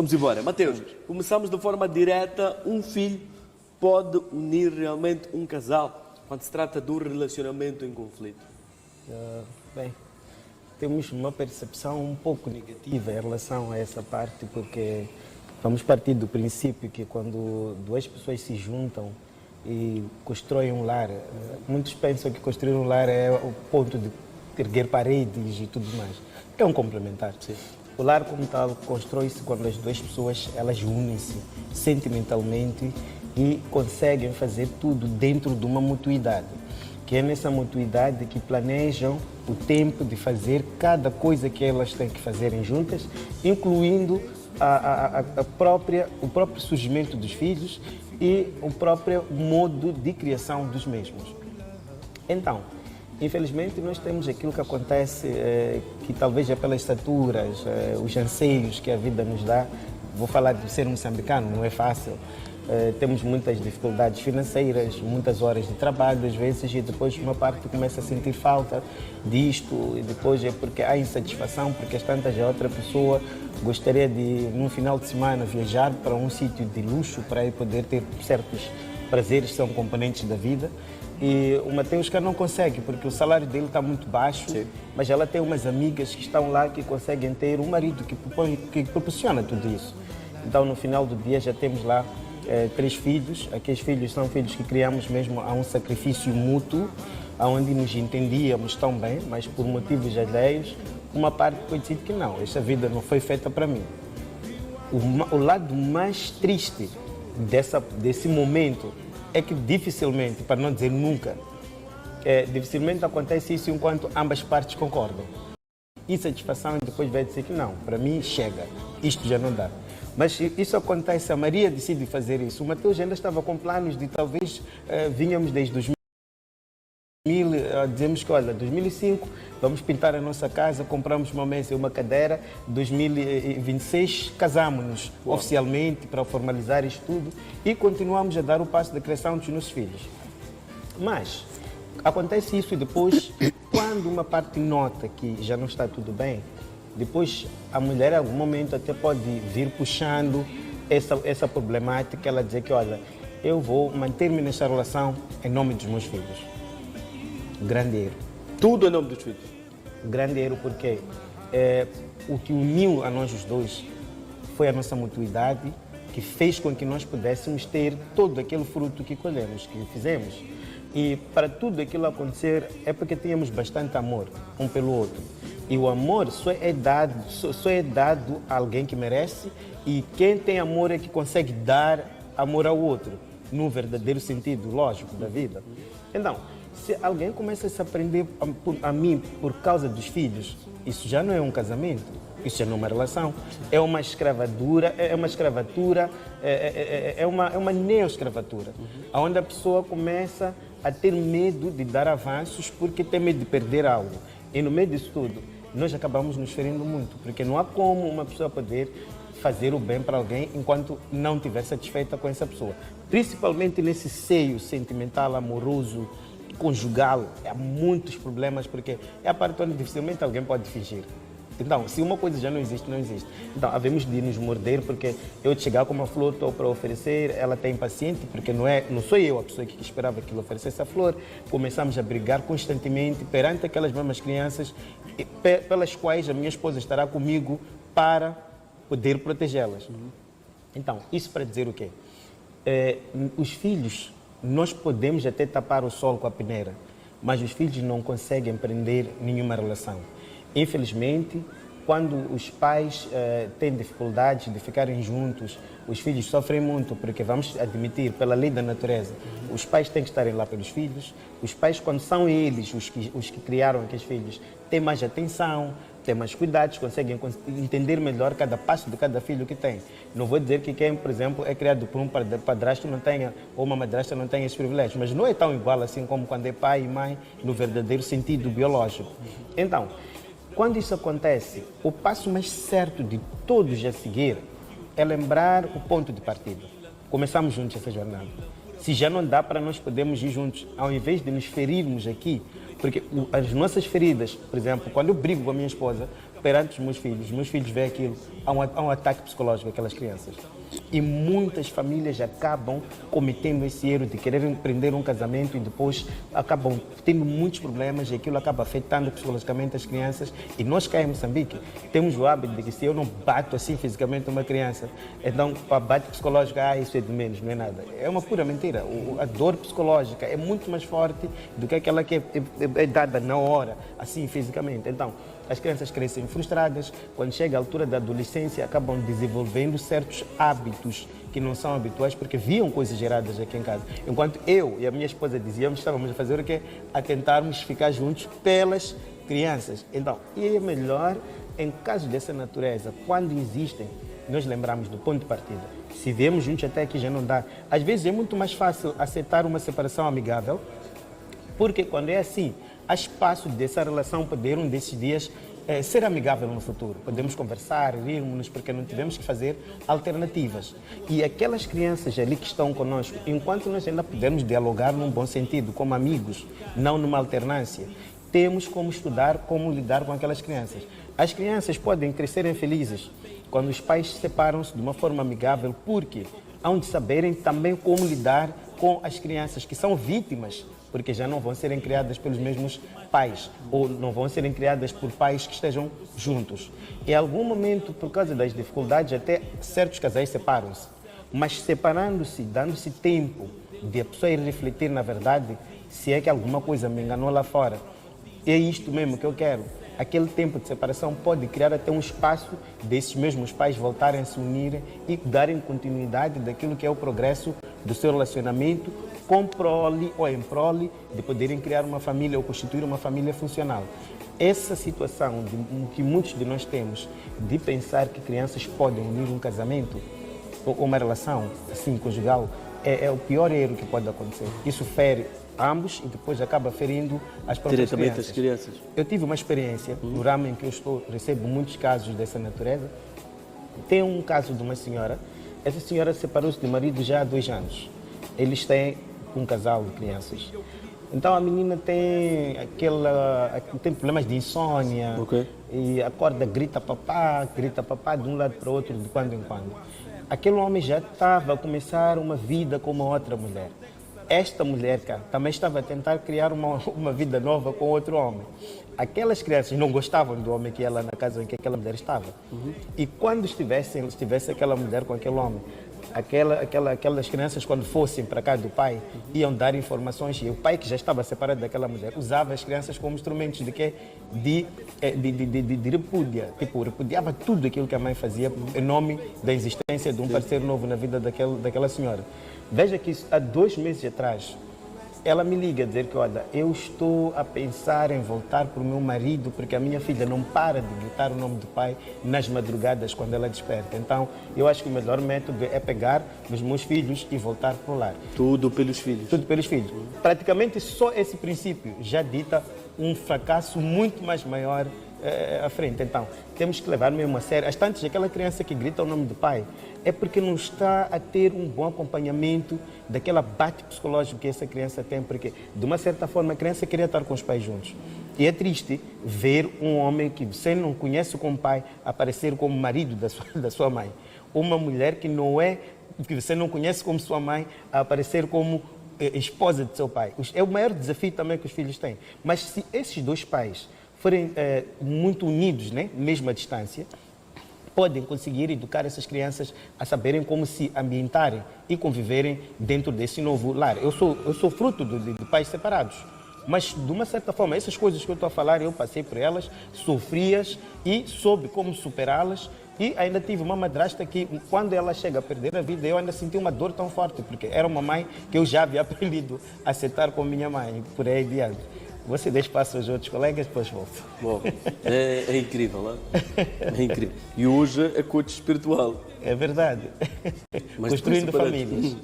Vamos embora. Mateus, começamos de forma direta. Um filho pode unir realmente um casal quando se trata do relacionamento em conflito? Bem, temos uma percepção um pouco negativa em relação a essa parte, porque vamos partir do princípio que quando duas pessoas se juntam e constroem um lar, muitos pensam que construir um lar é o ponto de erguer paredes e tudo mais, que é um complementar. Sim. O lar como tal constrói-se quando as duas pessoas elas unem-se sentimentalmente e conseguem fazer tudo dentro de uma mutuidade, que é nessa mutuidade que planejam o tempo de fazer cada coisa que elas têm que fazerem juntas, incluindo o próprio surgimento dos filhos e o próprio modo de criação dos mesmos. Então, infelizmente, nós temos aquilo que acontece, que talvez é pelas estaturas, os anseios que a vida nos dá. Vou falar de ser moçambicano, não é fácil. Temos muitas dificuldades financeiras, muitas horas de trabalho, às vezes, e depois uma parte começa a sentir falta disto, e depois é porque há insatisfação, porque as tantas a outra pessoa gostaria de, num final de semana, viajar para um sítio de luxo para aí poder ter certos prazeres que são componentes da vida. E o Mateus cá não consegue, porque o salário dele está muito baixo. Sim. Mas ela tem umas amigas que estão lá que conseguem ter um marido que proporciona tudo isso. Então, no final do dia, já temos lá 3 filhos. Aqueles filhos são filhos que criamos mesmo a um sacrifício mútuo, onde nos entendíamos tão bem, mas por motivos alheios, uma parte foi decidido que não, esta vida não foi feita para mim. O lado mais triste desse momento é que dificilmente, para não dizer nunca, dificilmente acontece isso enquanto ambas partes concordam. Insatisfação e depois vai dizer que não, para mim chega, isto já não dá. Mas isso acontece, a Maria decide fazer isso. O Mateus ainda estava com planos de talvez vinhamos desde 2000, dizemos que olha, 2005 vamos pintar a nossa casa, compramos uma mesa e uma cadeira, 2026 casamos-nos oficialmente para formalizar isto tudo e continuamos a dar o passo da criação dos nossos filhos. Mas acontece isso e depois, quando uma parte nota que já não está tudo bem, depois a mulher em algum momento até pode vir puxando essa problemática, ela dizer que olha, eu vou manter-me nessa relação em nome dos meus filhos. Grande erro. Tudo em nome dos filhos. Grande erro porque o que uniu a nós os dois foi a nossa mutuidade, que fez com que nós pudéssemos ter todo aquele fruto que colhemos, que fizemos. E para tudo aquilo acontecer é porque tínhamos bastante amor um pelo outro. E o amor só é dado a alguém que merece, e quem tem amor é que consegue dar amor ao outro, no verdadeiro sentido lógico da vida. Então, se alguém começa a se aprender a mim por causa dos filhos, isso já não é um casamento, isso já não é uma relação, é uma escravatura, é uma neo-escravatura, onde a pessoa começa a ter medo de dar avanços porque tem medo de perder algo. E no meio disso tudo, nós acabamos nos ferindo muito, porque não há como uma pessoa poder fazer o bem para alguém enquanto não estiver satisfeita com essa pessoa. Principalmente nesse seio sentimental, amoroso, conjugal, há muitos problemas, porque é a parte onde dificilmente alguém pode fingir. Então, se uma coisa já não existe, não existe. Então, havemos de nos morder, porque eu de chegar com uma flor, estou para oferecer, ela está impaciente, porque não sou eu a pessoa que esperava que lhe oferecesse a flor. Começamos a brigar constantemente perante aquelas mesmas crianças, pelas quais a minha esposa estará comigo para poder protegê-las. Então, isso para dizer o quê? Os filhos, nós podemos até tapar o sol com a peneira, mas os filhos não conseguem prender nenhuma relação. Infelizmente, quando os pais têm dificuldades de ficarem juntos, os filhos sofrem muito, porque vamos admitir, pela lei da natureza, os pais têm que estarem lá pelos filhos. Os pais, quando são eles os que criaram aqueles filhos, têm mais atenção, têm mais cuidados, conseguem entender melhor cada passo de cada filho que tem. Não vou dizer que quem, por exemplo, é criado por um padrasto não tenha, ou uma madrasta não tenha esse privilégio, mas não é tão igual assim como quando é pai e mãe, no verdadeiro sentido biológico. Então, quando isso acontece, o passo mais certo de todos a seguir é lembrar o ponto de partida. Começamos juntos essa jornada. Se já não dá para nós podermos ir juntos, ao invés de nos ferirmos aqui, porque as nossas feridas, por exemplo, quando eu brigo com a minha esposa, perante os meus filhos veem aquilo, há um ataque psicológico àquelas crianças. E muitas famílias acabam cometendo esse erro de querer empreender um casamento e depois acabam tendo muitos problemas e aquilo acaba afetando psicologicamente as crianças. E nós cá em Moçambique temos o hábito de que se eu não bato assim fisicamente uma criança, então a bate psicológica, isso é de menos, não é nada. É uma pura mentira. A dor psicológica é muito mais forte do que aquela que é dada na hora, assim fisicamente. Então, as crianças crescem frustradas, quando chega a altura da adolescência, acabam desenvolvendo certos hábitos que não são habituais, porque viam coisas erradas aqui em casa. Enquanto eu e a minha esposa dizíamos, estávamos a fazer o quê? A tentarmos ficar juntos pelas crianças. Então, e é melhor, em casos dessa natureza, quando existem, nós lembramos do ponto de partida. Se viemos juntos até aqui já não dá. Às vezes é muito mais fácil aceitar uma separação amigável, porque quando é assim, há espaço dessa relação poder um desses dias ser amigável no futuro. Podemos conversar, rirmos-nos, porque não tivemos que fazer alternativas. E aquelas crianças ali que estão conosco, enquanto nós ainda pudermos dialogar num bom sentido, como amigos, não numa alternância, temos como estudar como lidar com aquelas crianças. As crianças podem crescer infelizes quando os pais separam-se de uma forma amigável, porque hão de saberem também como lidar com as crianças que são vítimas, porque já não vão serem criadas pelos mesmos pais, ou não vão serem criadas por pais que estejam juntos. Em algum momento, por causa das dificuldades, até certos casais separam-se. Mas separando-se, dando-se tempo de a pessoa ir refletir na verdade, se é que alguma coisa me enganou lá fora, é isto mesmo que eu quero. Aquele tempo de separação pode criar até um espaço desses mesmos pais voltarem a se unirem e darem continuidade daquilo que é o progresso do seu relacionamento, com prole ou em prole de poderem criar uma família ou constituir uma família funcional. Essa situação que muitos de nós temos de pensar que crianças podem unir um casamento ou uma relação assim conjugal é o pior erro que pode acontecer. Isso fere ambos e depois acaba ferindo as próprias diretamente crianças. as crianças. Eu tive uma experiência no ramo em que eu estou, recebo muitos casos dessa natureza. Tem um caso de uma senhora. Essa senhora separou-se do marido já há 2 anos. Eles têm um casal de crianças. Então a menina tem problemas de insônia, e acorda, grita papá de um lado para o outro de quando em quando. Aquele homem já estava a começar uma vida com uma outra mulher. Esta mulher cá também estava a tentar criar uma vida nova com outro homem. Aquelas crianças não gostavam do homem que ia lá na casa em que aquela mulher estava. E quando estivesse aquela mulher com aquele homem, aquelas crianças, quando fossem para casa do pai, iam dar informações, e o pai, que já estava separado daquela mulher, usava as crianças como instrumentos de repúdia. Tipo, repudiava tudo aquilo que a mãe fazia em nome da existência de um parceiro novo na vida daquela senhora. Veja que há 2 meses atrás, ela me liga a dizer que, olha, eu estou a pensar em voltar para o meu marido porque a minha filha não para de gritar o nome do pai nas madrugadas quando ela desperta. Então, eu acho que o melhor método é pegar os meus filhos e voltar para o lar. Tudo pelos filhos. Tudo pelos filhos. Praticamente só esse princípio já dita um fracasso muito mais maior à frente. Então, temos que levar mesmo a sério. Às tantas, aquela criança que grita o nome do pai é porque não está a ter um bom acompanhamento daquela bate psicológico que essa criança tem, porque, de uma certa forma, a criança queria estar com os pais juntos. E é triste ver um homem que você não conhece como pai aparecer como marido da sua mãe. Uma mulher que você não conhece como sua mãe aparecer como esposa de seu pai. É o maior desafio também que os filhos têm. Mas se esses 2 pais forem muito unidos, né, mesmo à distância, podem conseguir educar essas crianças a saberem como se ambientarem e conviverem dentro desse novo lar. Eu sou fruto de pais separados, mas de uma certa forma, essas coisas que eu estou a falar, eu passei por elas, sofri-as e soube como superá-las. E ainda tive uma madrasta que, quando ela chega a perder a vida, eu ainda senti uma dor tão forte, porque era uma mãe que eu já havia aprendido a aceitar como minha mãe, por aí adiante. Você deixa espaço aos outros colegas, depois volto. Bom, é incrível, não é? É incrível. E hoje é coach espiritual. É verdade. Mas construindo famílias.